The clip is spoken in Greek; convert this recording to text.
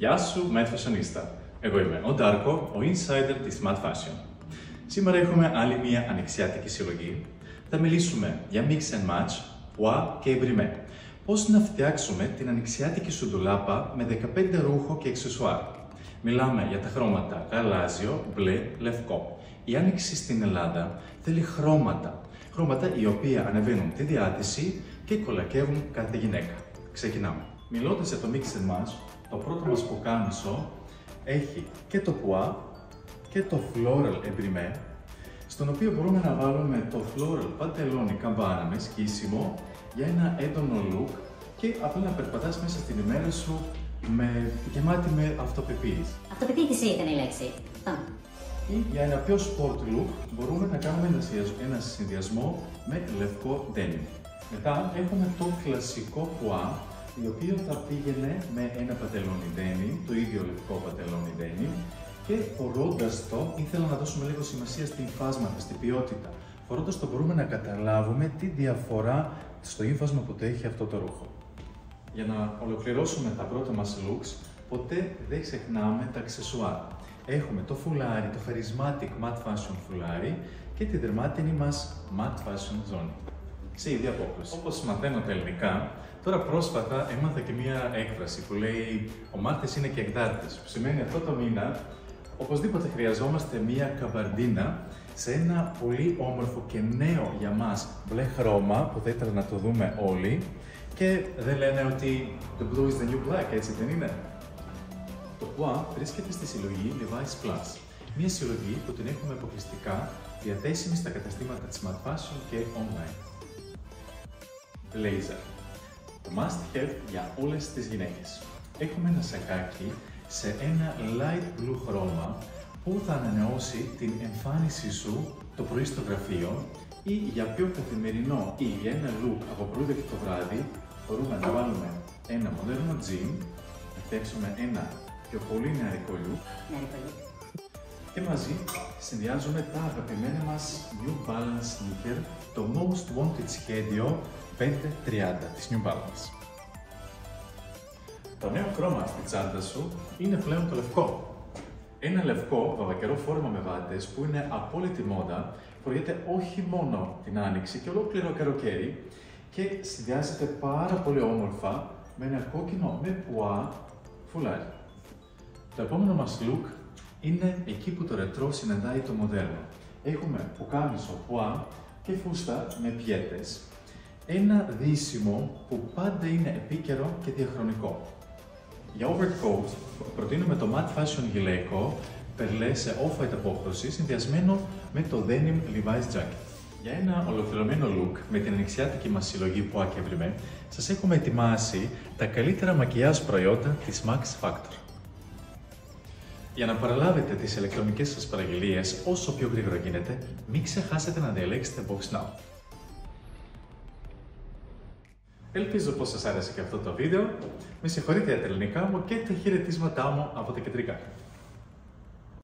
Γεια σου, Mad Fashionista. Εγώ είμαι ο Ντάρκο, ο insider της Mad Fashion. Σήμερα έχουμε άλλη μια ανοιξιάτικη συλλογή. Θα μιλήσουμε για mix and match, pois και εμπριμέ. Πώς να φτιάξουμε την ανοιξιάτικη σου ντουλάπα με 15 ρούχο και αξεσουάρ. Μιλάμε για τα χρώματα γαλάζιο, μπλε, λευκό. Η άνοιξη στην Ελλάδα θέλει χρώματα. Χρώματα οι οποία ανεβαίνουν τη διάθεση και κολακεύουν κάθε γυναίκα. Ξεκινάμε. Μιλώντας για το mix and match, το πρώτο μας πουκάμισο έχει και το pois και το floral ebrime, στον οποίο μπορούμε να βάλουμε το floral παντελόνι καμπάνα με σκίσιμο για ένα έντονο look και απλά να περπατάς μέσα στην ημέρα σου γεμάτη με αυτοπεποίθηση. Αυτοπεποίθηση ήταν η λέξη. Ή για ένα πιο sport look μπορούμε να κάνουμε ένα συνδυασμό με λευκό denim. Μετά έχουμε το κλασικό pois, το οποίο θα πήγαινε με ένα παντελόνι denim, το ίδιο λευκό παντελόνι denim, και φορώντας το, ήθελα να δώσουμε λίγο σημασία στην φάσματα, στην ποιότητα. Φορώντας το μπορούμε να καταλάβουμε τη διαφορά στο ύφασμα που το έχει αυτό το ρούχο. Για να ολοκληρώσουμε τα πρώτα μας looks, ποτέ δεν ξεχνάμε τα αξεσουάρ. Έχουμε το φουλάρι, το charismatic matte fashion φουλάρι και τη δερμάτινη μας matte fashion ζώνη. Σε ίδια απόκριση. Όπως μαθαίνω τα ελληνικά, τώρα πρόσφατα έμαθα και μία έκφραση που λέει «Ο μάθης είναι και εκδάρτης», που σημαίνει αυτό το μήνα οπωσδήποτε χρειαζόμαστε μία καμπαρντίνα σε ένα πολύ όμορφο και νέο για μας μπλε χρώμα που θα ήθελα να το δούμε όλοι, και δεν λένε ότι the blue is the new black, έτσι δεν είναι? Το pois βρίσκεται στη συλλογή Levi's Plus, μία συλλογή που την έχουμε αποκλειστικά διαθέσιμη στα καταστήματα της Mad Fashion και online. Blazer. Το must have για όλες τις γυναίκες. Έχουμε ένα σακάκι σε ένα light blue χρώμα που θα ανανεώσει την εμφάνισή σου το πρωί στο γραφείο, ή για πιο καθημερινό ή για ένα look από πρωί μέχρι το βράδυ μπορούμε να βάλουμε ένα μοντέρνο jean, να φτιάξουμε ένα πιο πολύ νεαρικό look και μαζί συνδυάζουμε τα αγαπημένα μας New Balance sneaker, το Most Wanted σχέδιο 530 της New Balance. Το νέο χρώμα στη τσάντα σου είναι πλέον το λευκό. Ένα λευκό βαβακερό φόρμα με βάτες που είναι απόλυτη μόδα, φοριέται όχι μόνο την άνοιξη και ολόκληρο καλοκαίρι και συνδυάζεται πάρα πολύ όμορφα με ένα κόκκινο με pois φουλάρι. Το επόμενο μας look είναι εκεί που το ρετρό συναντάει το μοντέρνο. Έχουμε πουκάμισο pois και φούστα με πιέτες. Ένα δείσιμο που πάντα είναι επίκαιρο και διαχρονικό. Για overcoat προτείνουμε το matte fashion γυλαίκο περλέ σε off-white απόχρωση συνδυασμένο με το denim Levi's jacket. Για ένα ολοκληρωμένο look με την ανοιξιάτικη μας συλλογή pois και ebrime, σας έχουμε ετοιμάσει τα καλύτερα μακιγιάζ προϊόντα της Max Factor. Για να παραλάβετε τις ηλεκτρονικές σας παραγγελίες όσο πιο γρήγορα γίνεται, μην ξεχάσετε να διαλέξετε Box Now. Ελπίζω πως σας άρεσε και αυτό το βίντεο. Με συγχωρείτε για τα ελληνικά μου και τα χαιρετίσματά μου από τα κεντρικά.